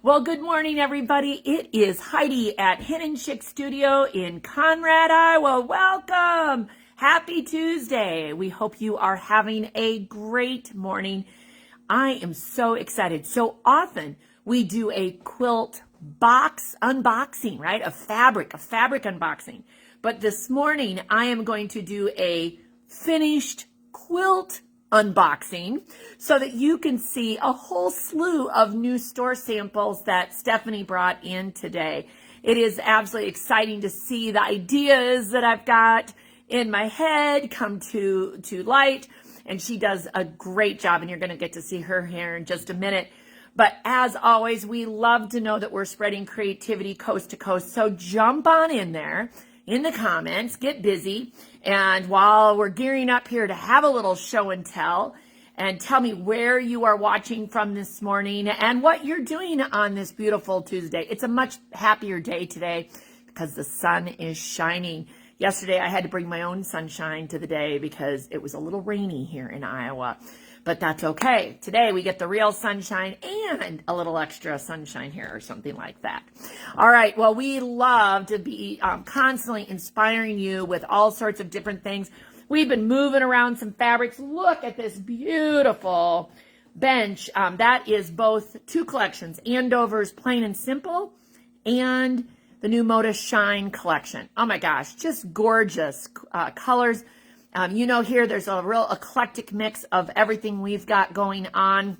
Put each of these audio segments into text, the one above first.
Well, good morning, everybody. It is Heidi at Hen Chicks Studio in Conrad, Iowa. Welcome. Happy Tuesday. We hope you are having a great morning. I am so excited. So often we do a quilt box unboxing, right? A fabric unboxing. But this morning I am going to do a finished quilt unboxing so that you can see a whole slew of new store samples that Stephanie brought in today. It is absolutely exciting to see the ideas that I've got in my head come to light, and she does a great job, and you're going to get to see her here in just a minute. But as always, we love to know that we're spreading creativity coast to coast, so jump on in there in the comments, get busy, and while we're gearing up here to have a little show and tell, and tell me where you are watching from this morning and what you're doing on this beautiful Tuesday. It's a much happier day today because the sun is shining. Yesterday, I had to bring my own sunshine to the day because it was a little rainy here in Iowa. But that's okay. Today we get the real sunshine and a little extra sunshine here or something like that. All right. Well, we love to be constantly inspiring you with all sorts of different things. We've been moving around some fabrics. Look at this beautiful bench. That is both two collections, Andover's Plain and Simple and the new Moda Shine collection. Oh my gosh, just gorgeous colors. You know, here there's a real eclectic mix of everything we've got going on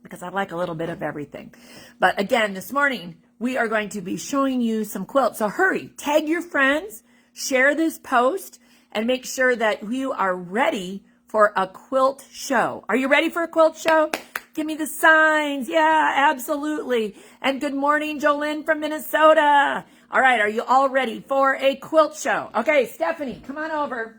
because I like a little bit of everything. But again, this morning, we are going to be showing you some quilts. So hurry, tag your friends, share this post, and make sure that you are ready for a quilt show. Are you ready for a quilt show? Give me the signs. Yeah, absolutely. And good morning, Jolynn from Minnesota. All right, are you all ready for a quilt show? Okay, Stephanie, come on over.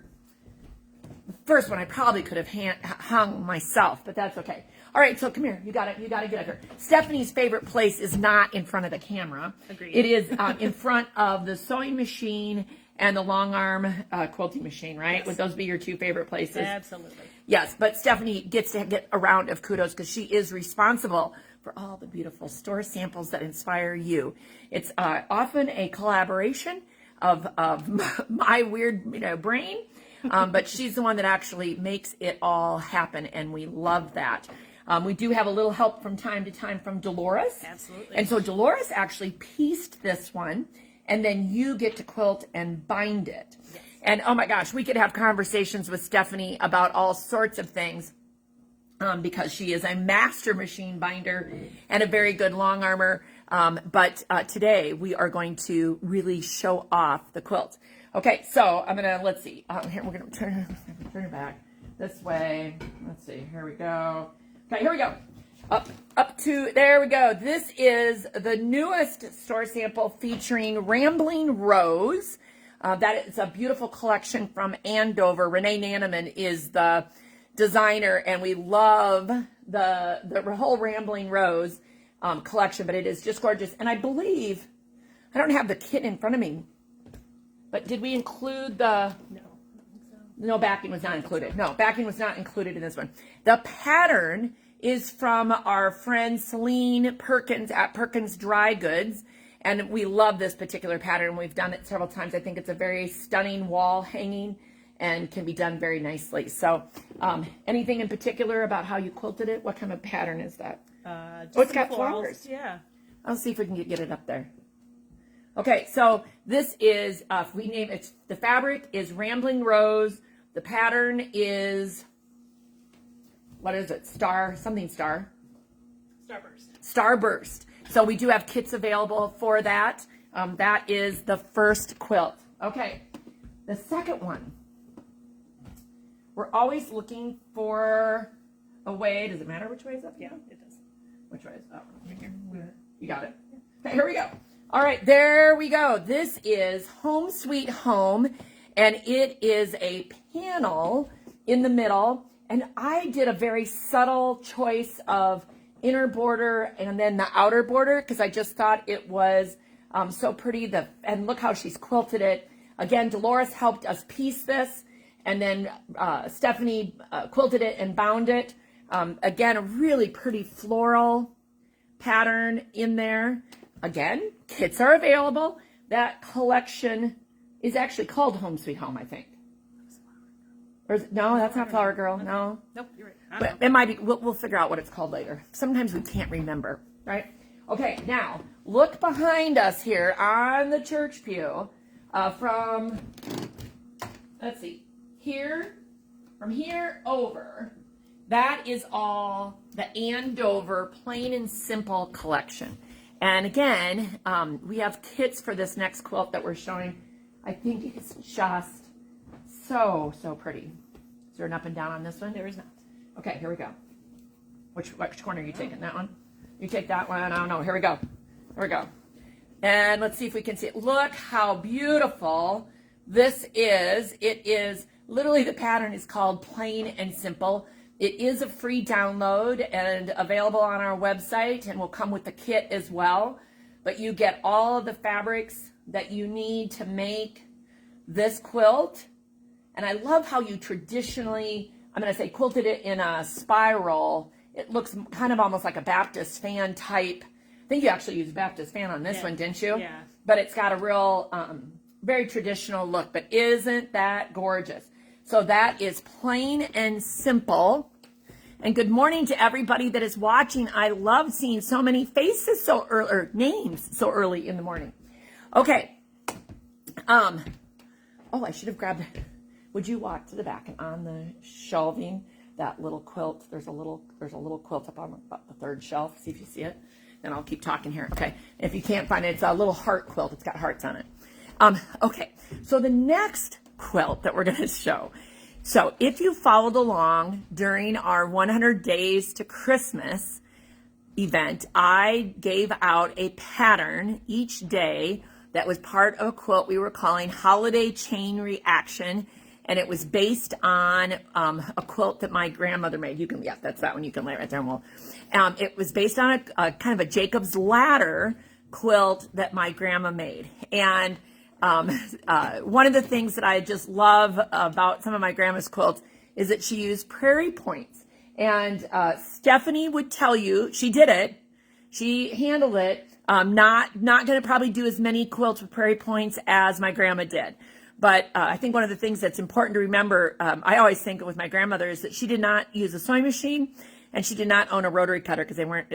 First one I probably could have hung myself, but that's okay. All right, so come here. You got to get up here. Stephanie's favorite place is not in front of the camera. Agreed. It is in front of the sewing machine and the long arm quilting machine, right? Yes. Would those be your two favorite places? Absolutely. Yes, but Stephanie gets to get a round of kudos because she is responsible for all the beautiful store samples that inspire you. It's often a collaboration of my weird brain. But she's the one that actually makes it all happen, and we love that. We do have a little help from time to time from Dolores. Absolutely. And so Dolores actually pieced this one, and then you get to quilt and bind it. Yes. And oh my gosh, we could have conversations with Stephanie about all sorts of things because she is a master machine binder and a very good long armor. But today we are going to really show off the quilt. Okay, so I'm gonna, let's see, here, we're gonna turn it back this way. Let's see, here we go. Okay, here we go. Up to, there we go. This is the newest store sample featuring Rambling Rose. That is a beautiful collection from Andover. Renee Nanneman is the designer, and we love the whole Rambling Rose collection, but it is just gorgeous. And I believe, I don't have the kit in front of me, but did we include the... No, backing was not included. No, backing was not included in this one. The pattern is from our friend Celine Perkins at Perkins Dry Goods, and we love this particular pattern. We've done it several times. I think it's a very stunning wall hanging and can be done very nicely. So anything in particular about how you quilted it? What kind of pattern is that? It's got flowers. Yeah. I'll see if we can get it up there. Okay, so this is, if we name it, the fabric is Rambling Rose. The pattern is, what is it? Starburst. Starburst. So we do have kits available for that. That is the first quilt. Okay, the second one. We're always looking for a way, does it matter which way is up? Yeah, it does. Which way is up? Right here. You got it. Okay, here we go. All right, there we go. This is Home Sweet Home, and it is a panel in the middle, and I did a very subtle choice of inner border and then the outer border because I just thought it was so pretty. And look how she's quilted it. Again, Dolores helped us piece this, and then Stephanie quilted it and bound it. Again, a really pretty floral pattern in there. Again, kits are available. That collection is actually called Home Sweet Home, I think. Or no, that's not Flower Girl. No. Nope, you're right. But it might be. We'll figure out what it's called later. Sometimes we can't remember, right? Okay, now look behind us here on the church pew from, let's see, from here over. That is all the Andover Plain and Simple collection. And again, we have kits for this next quilt that we're showing. I think it's just so pretty. Is there an up and down on this one? There is not. Okay, here we go. Which corner are you taking? That one? You take that one? I don't know. Here we go. Here we go. And let's see if we can see it. Look how beautiful this is. It is literally, the pattern is called Plain and Simple. It is a free download and available on our website, and will come with the kit as well. But you get all of the fabrics that you need to make this quilt. And I love how you traditionally, I'm going to say, quilted it in a spiral. It looks kind of almost like a Baptist fan type. I think you actually used Baptist fan on this one, didn't you? Yeah. But it's got a real, very traditional look. But isn't that gorgeous? So that is Plain and Simple. And good morning to everybody that is watching. I love seeing so many faces so early, or names so early in the morning. Okay. Oh, I should have grabbed it. Would you walk to the back, and on the shelving, that little quilt, there's a little quilt up on about the third shelf. See if you see it. And I'll keep talking here. Okay. If you can't find it, it's a little heart quilt. It's got hearts on it. Okay. So the next quilt that we're going to show. So if you followed along during our 100 Days to Christmas event, I gave out a pattern each day that was part of a quilt we were calling Holiday Chain Reaction. And it was based on a quilt that my grandmother made. You can, yeah, that's that one. You can lay it right there. And it was based on a kind of a Jacob's Ladder quilt that my grandma made. And one of the things that I just love about some of my grandma's quilts is that she used prairie points. And Stephanie would tell you, she did it. She handled it. Not going to probably do as many quilts with prairie points as my grandma did. But I think one of the things that's important to remember, I always think with my grandmother, is that she did not use a sewing machine, and she did not own a rotary cutter because they weren't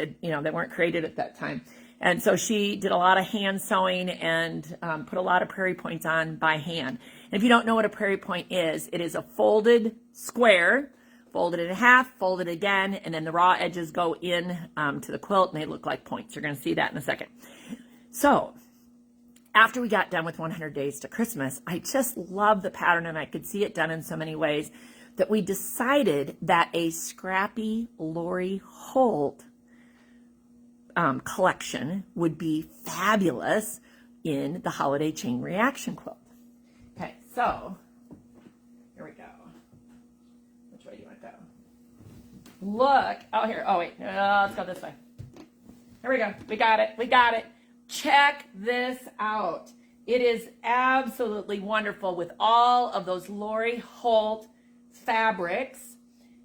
created at that time. And so she did a lot of hand sewing and put a lot of prairie points on by hand. And if you don't know what a prairie point is, it is a folded square, folded in half, folded again, and then the raw edges go in to the quilt, and they look like points. You're going to see that in a second. So after we got done with 100 Days to Christmas, I just love the pattern, and I could see it done in so many ways, that we decided that a scrappy Lori Holt collection would be fabulous in the Holiday Chain Reaction quilt. Okay, so here we go. Which way do you want to go? Look, oh here, oh wait, let's go this way. Here we go, we got it, we got it. Check this out. It is absolutely wonderful with all of those Lori Holt fabrics.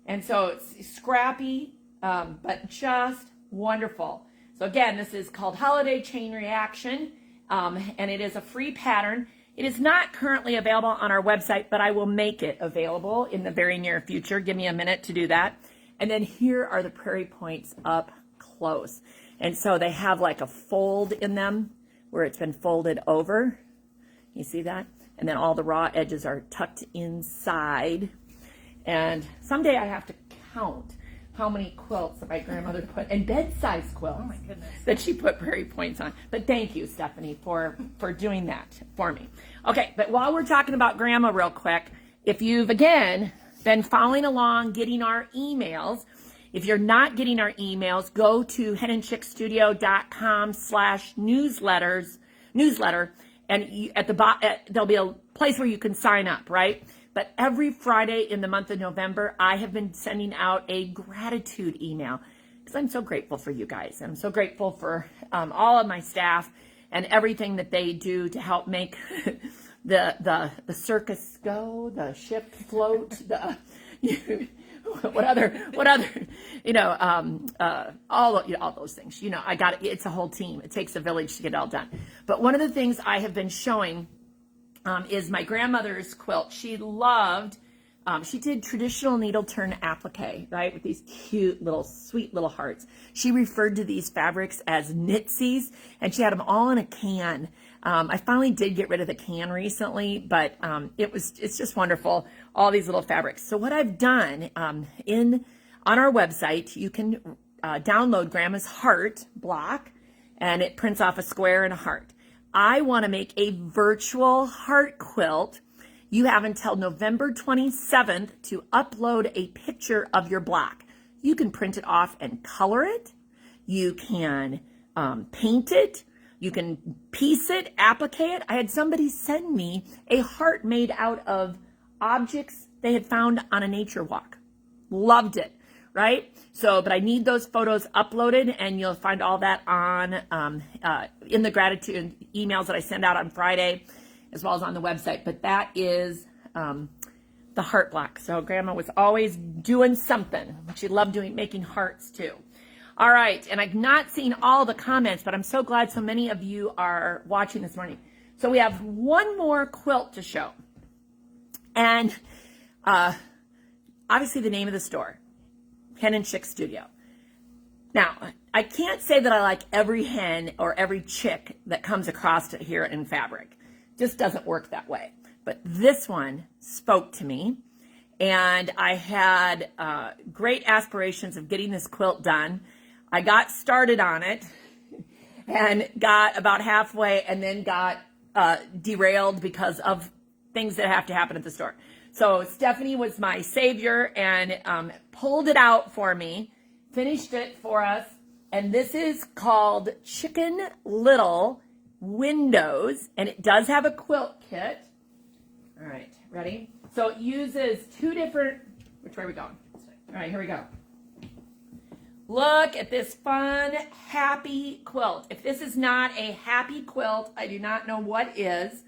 And so it's scrappy, but just wonderful. So again, this is called Holiday Chain Reaction, and it is a free pattern. It is not currently available on our website, but I will make it available in the very near future. Give me a minute to do that. And then here are the prairie points up close. And so they have like a fold in them where it's been folded over. You see that? And then all the raw edges are tucked inside. And someday I have to count how many quilts that my grandmother put, and bed-size quilts, oh my goodness, that she put prairie points on. But thank you, Stephanie, for doing that for me. Okay, but while we're talking about Grandma real quick, if you've, again, been following along, getting our emails, if you're not getting our emails, go to henandchicksstudio.com/newsletter, and at the there'll be a place where you can sign up, right? But every Friday in the month of November, I have been sending out a gratitude email because I'm so grateful for you guys. I'm so grateful for all of my staff and everything that they do to help make the circus go, the ship float, what other, all those things. I got it. It's a whole team. It takes a village to get it all done. But one of the things I have been showing is my grandmother's quilt. She loved, she did traditional needle turn applique, right? With these cute little, sweet little hearts. She referred to these fabrics as knitsies, and she had them all in a can. I finally did get rid of the can recently, but it's just wonderful, all these little fabrics. So what I've done on our website, you can download Grandma's Heart block, and it prints off a square and a heart. I want to make a virtual heart quilt. You have until November 27th to upload a picture of your block. You can print it off and color it. You can paint it. You can piece it, applique it. I had somebody send me a heart made out of objects they had found on a nature walk. Loved it, right? So, but I need those photos uploaded, and you'll find all that on in the gratitude emails that I send out on Friday, as well as on the website. But that is the heart block. So Grandma was always doing something. She loved making hearts too. All right, and I've not seen all the comments, but I'm so glad so many of you are watching this morning. So we have one more quilt to show. And obviously the name of the store, Hen Chicks Studio. Now, I can't say that I like every hen or every chick that comes across here in fabric. Just doesn't work that way. But this one spoke to me, and I had great aspirations of getting this quilt done. I got started on it and got about halfway, and then got derailed because of things that have to happen at the store. So Stephanie was my savior and pulled it out for me, finished it for us. And this is called Chicken Little Windows, and it does have a quilt kit. All right, ready? So it uses two different, which way are we going? All right, here we go. Look at this fun, happy quilt. If this is not a happy quilt, I do not know what is.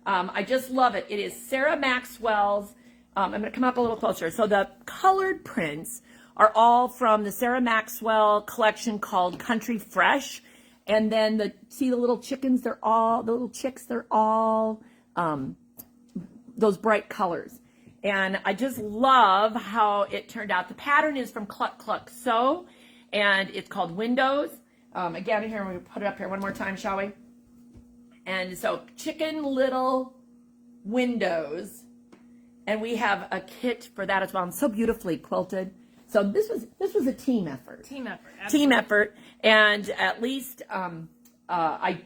I just love it. It is Sarah Maxwell's. I'm going to come up a little closer. So the colored prints are all from the Sarah Maxwell collection called Country Fresh. And then see the little chickens, the little chicks, they're all those bright colors. And I just love how it turned out. The pattern is from Cluck Cluck Sew, and it's called Windows. Again, here, we'll put it up here one more time, shall we? And so Chicken Little Windows, and we have a kit for that as well, and so beautifully quilted. So this was a team effort. Team effort. Absolutely. Team effort, and at least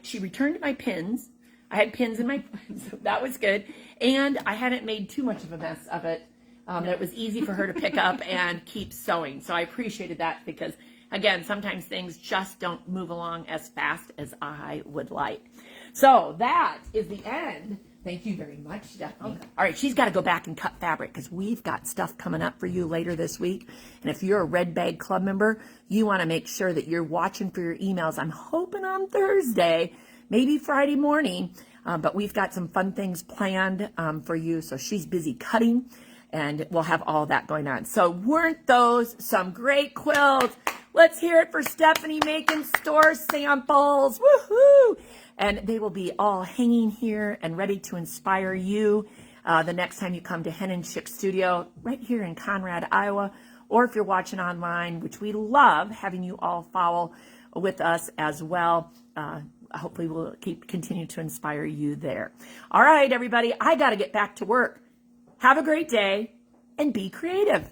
she returned my pins. I had pins in my, so that was good, and I hadn't made too much of a mess of it. That it was easy for her to pick up and keep sewing. So I appreciated that because, again, sometimes things just don't move along as fast as I would like. So that is the end. Thank you very much, Stephanie. Okay. All right, she's got to go back and cut fabric because we've got stuff coming up for you later this week. And if you're a Red Bag Club member, you want to make sure that you're watching for your emails. I'm hoping on Thursday, maybe Friday morning, but we've got some fun things planned for you. So she's busy cutting, and we'll have all that going on. So weren't those some great quilts? Let's hear it for Stephanie making store samples. Woohoo! And they will be all hanging here and ready to inspire you the next time you come to Hen Chicks Studio right here in Conrad, Iowa. Or if you're watching online, which we love having you all follow with us as well. Hopefully we'll continue to inspire you there. All right, everybody, I got to get back to work. Have a great day and be creative.